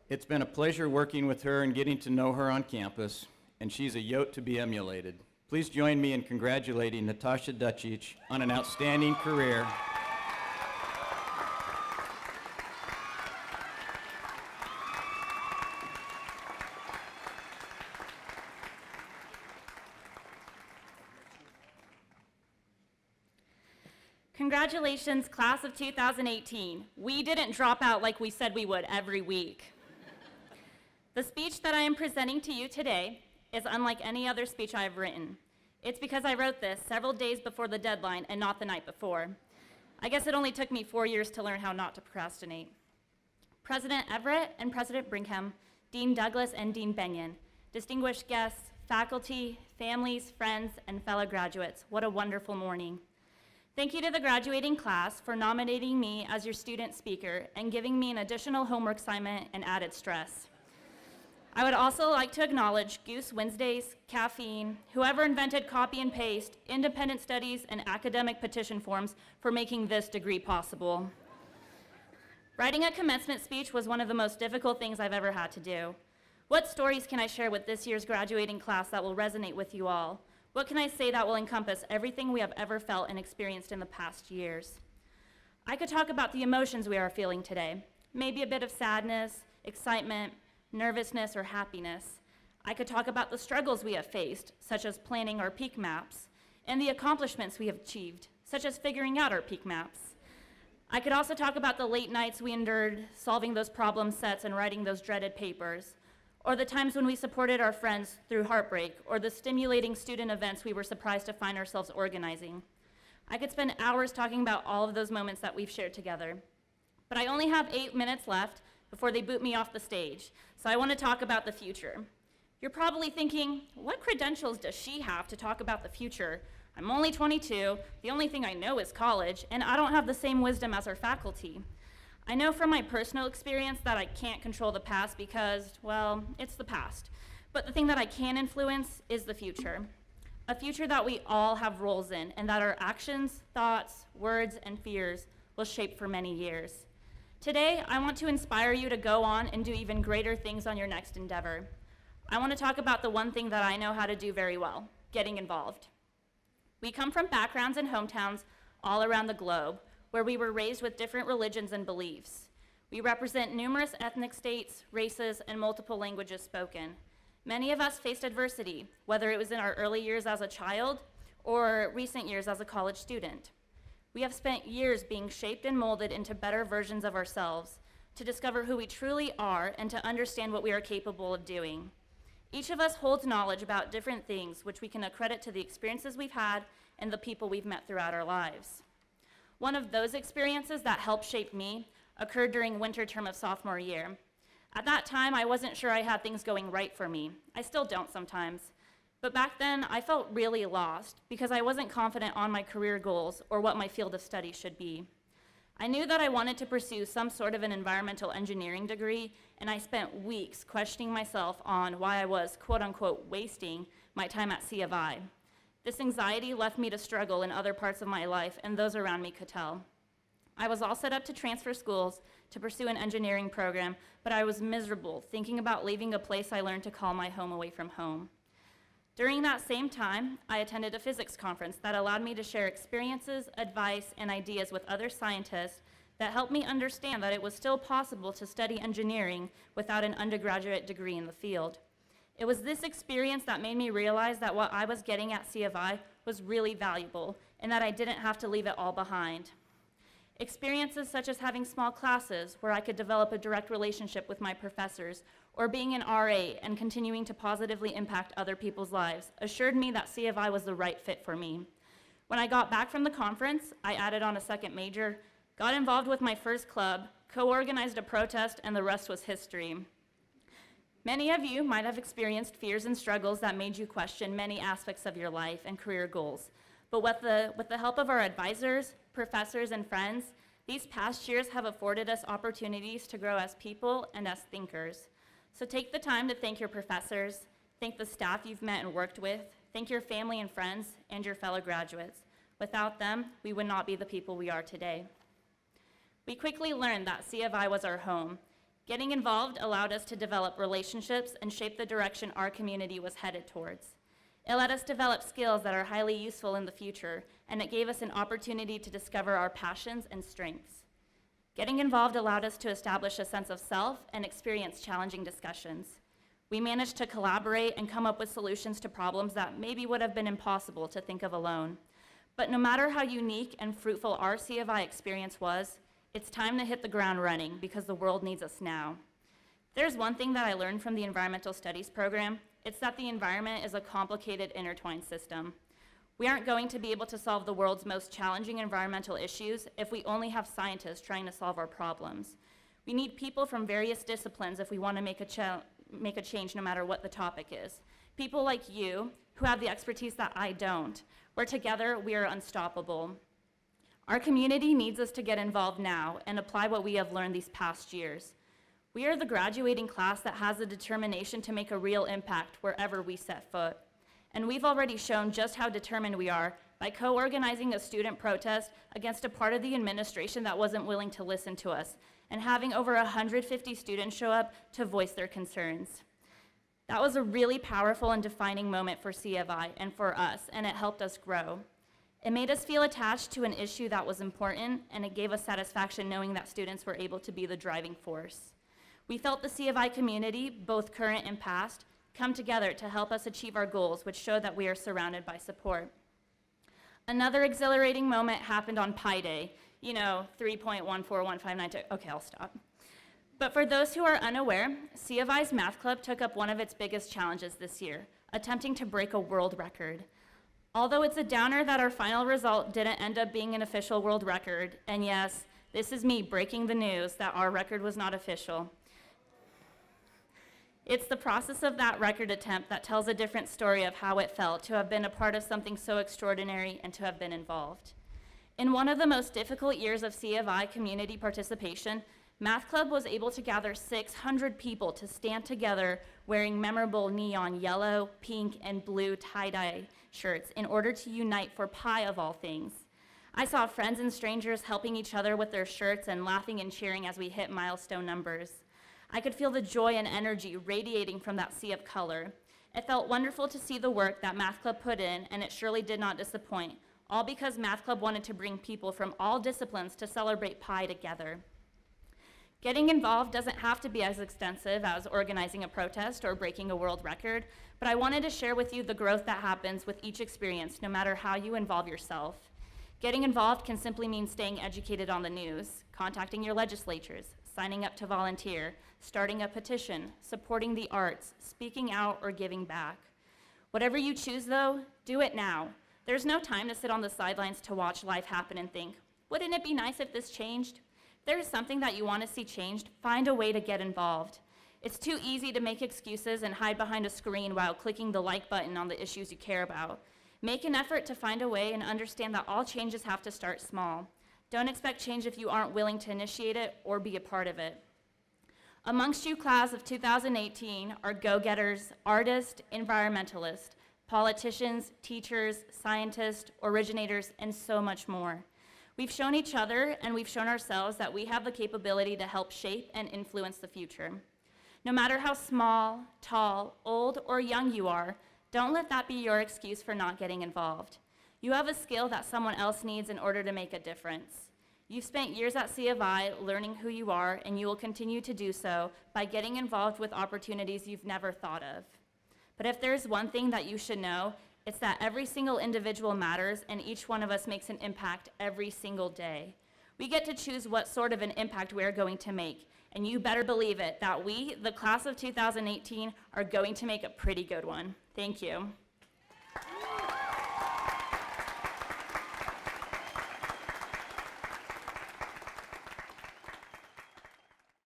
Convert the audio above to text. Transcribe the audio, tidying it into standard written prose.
It's been a pleasure working with her and getting to know her on campus, and she's a yote to be emulated. Please join me in congratulating Natasha Dacic on an outstanding career. Congratulations, class of 2018. We didn't drop out like we said we would every week. The speech that I am presenting to you today is unlike any other speech I have written. It's because I wrote this several days before the deadline and not the night before. I guess it only took me 4 years to learn how not to procrastinate. President Everett and President Brinkham, Dean Douglas and Dean Benyon, distinguished guests, faculty, families, friends, and fellow graduates, what a wonderful morning. Thank you to the graduating class for nominating me as your student speaker and giving me an additional homework assignment and added stress. I would also like to acknowledge Goose Wednesdays, Caffeine, whoever invented copy and paste, independent studies, and academic petition forms for making this degree possible. Writing a commencement speech was one of the most difficult things I've ever had to do. What stories can I share with this year's graduating class that will resonate with you all? What can I say that will encompass everything we have ever felt and experienced in the past years? I could talk about the emotions we are feeling today, maybe a bit of sadness, excitement, nervousness, or happiness. I could talk about the struggles we have faced, such as planning our peak maps, and the accomplishments we have achieved, such as figuring out our peak maps. I could also talk about the late nights we endured solving those problem sets and writing those dreaded papers, or the times when we supported our friends through heartbreak, or the stimulating student events we were surprised to find ourselves organizing. I could spend hours talking about all of those moments that we've shared together. But I only have 8 minutes left before they boot me off the stage, so I want to talk about the future. You're probably thinking, what credentials does she have to talk about the future? I'm only 22, the only thing I know is college, and I don't have the same wisdom as our faculty. I know from my personal experience that I can't control the past because, well, it's the past. But the thing that I can influence is the future. A future that we all have roles in and that our actions, thoughts, words, and fears will shape for many years. Today, I want to inspire you to go on and do even greater things on your next endeavor. I want to talk about the one thing that I know how to do very well, getting involved. We come from backgrounds and hometowns all around the globe, where we were raised with different religions and beliefs. We represent numerous ethnic states, races, and multiple languages spoken. Many of us faced adversity, whether it was in our early years as a child or recent years as a college student. We have spent years being shaped and molded into better versions of ourselves, to discover who we truly are and to understand what we are capable of doing. Each of us holds knowledge about different things which we can accredit to the experiences we've had and the people we've met throughout our lives. One of those experiences that helped shape me occurred during winter term of sophomore year. At that time, I wasn't sure I had things going right for me. I still don't sometimes. But back then, I felt really lost because I wasn't confident on my career goals or what my field of study should be. I knew that I wanted to pursue some sort of an environmental engineering degree, and I spent weeks questioning myself on why I was, quote unquote, wasting my time at C of I. This anxiety left me to struggle in other parts of my life, and those around me could tell. I was all set up to transfer schools to pursue an engineering program, but I was miserable thinking about leaving a place I learned to call my home away from home. During that same time, I attended a physics conference that allowed me to share experiences, advice, and ideas with other scientists that helped me understand that it was still possible to study engineering without an undergraduate degree in the field. It was this experience that made me realize that what I was getting at C of I was really valuable and that I didn't have to leave it all behind. Experiences such as having small classes where I could develop a direct relationship with my professors, or being an RA and continuing to positively impact other people's lives assured me that C of I was the right fit for me. When I got back from the conference, I added on a second major, got involved with my first club, co-organized a protest, and the rest was history. Many of you might have experienced fears and struggles that made you question many aspects of your life and career goals. But with the help of our advisors, professors, and friends, these past years have afforded us opportunities to grow as people and as thinkers. So take the time to thank your professors, thank the staff you've met and worked with, thank your family and friends, and your fellow graduates. Without them, we would not be the people we are today. We quickly learned that C of I was our home. Getting involved allowed us to develop relationships and shape the direction our community was headed towards. It let us develop skills that are highly useful in the future, and it gave us an opportunity to discover our passions and strengths. Getting involved allowed us to establish a sense of self and experience challenging discussions. We managed to collaborate and come up with solutions to problems that maybe would have been impossible to think of alone. But no matter how unique and fruitful our C of I experience was, it's time to hit the ground running because the world needs us now. There's one thing that I learned from the environmental studies program. It's that the environment is a complicated, intertwined system. We aren't going to be able to solve the world's most challenging environmental issues if we only have scientists trying to solve our problems. We need people from various disciplines if we want to make a change no matter what the topic is. People like you who have the expertise that I don't, where together we are unstoppable. Our community needs us to get involved now and apply what we have learned these past years. We are the graduating class that has the determination to make a real impact wherever we set foot. And we've already shown just how determined we are by co-organizing a student protest against a part of the administration that wasn't willing to listen to us, and having over 150 students show up to voice their concerns. That was a really powerful and defining moment for C of I and for us, and it helped us grow. It made us feel attached to an issue that was important, and it gave us satisfaction knowing that students were able to be the driving force. We felt the C of I community, both current and past, come together to help us achieve our goals, which show that we are surrounded by support. Another exhilarating moment happened on Pi Day. 3.14159. Okay, I'll stop. But for those who are unaware, C of I's Math Club took up one of its biggest challenges this year, attempting to break a world record. Although it's a downer that our final result didn't end up being an official world record, and yes, this is me breaking the news that our record was not official. It's the process of that record attempt that tells a different story of how it felt to have been a part of something so extraordinary and to have been involved. In one of the most difficult years of C of I community participation, Math Club was able to gather 600 people to stand together wearing memorable neon yellow, pink, and blue tie-dye shirts in order to unite for Pi of all things. I saw friends and strangers helping each other with their shirts and laughing and cheering as we hit milestone numbers. I could feel the joy and energy radiating from that sea of color. It felt wonderful to see the work that Math Club put in, and it surely did not disappoint, all because Math Club wanted to bring people from all disciplines to celebrate Pi together. Getting involved doesn't have to be as extensive as organizing a protest or breaking a world record, but I wanted to share with you the growth that happens with each experience, no matter how you involve yourself. Getting involved can simply mean staying educated on the news, contacting your legislatures, signing up to volunteer, starting a petition, supporting the arts, speaking out, or giving back. Whatever you choose, though, do it now. There's no time to sit on the sidelines to watch life happen and think, wouldn't it be nice if this changed? If there is something that you want to see changed, find a way to get involved. It's too easy to make excuses and hide behind a screen while clicking the like button on the issues you care about. Make an effort to find a way and understand that all changes have to start small. Don't expect change if you aren't willing to initiate it or be a part of it. Amongst you, class of 2018, are go-getters, artists, environmentalists, politicians, teachers, scientists, originators, and so much more. We've shown each other and we've shown ourselves that we have the capability to help shape and influence the future. No matter how small, tall, old, or young you are, don't let that be your excuse for not getting involved. You have a skill that someone else needs in order to make a difference. You've spent years at C of I learning who you are, and you will continue to do so by getting involved with opportunities you've never thought of. But if there's one thing that you should know, it's that every single individual matters, and each one of us makes an impact every single day. We get to choose what sort of an impact we're going to make, and you better believe it, that we, the class of 2018, are going to make a pretty good one. Thank you.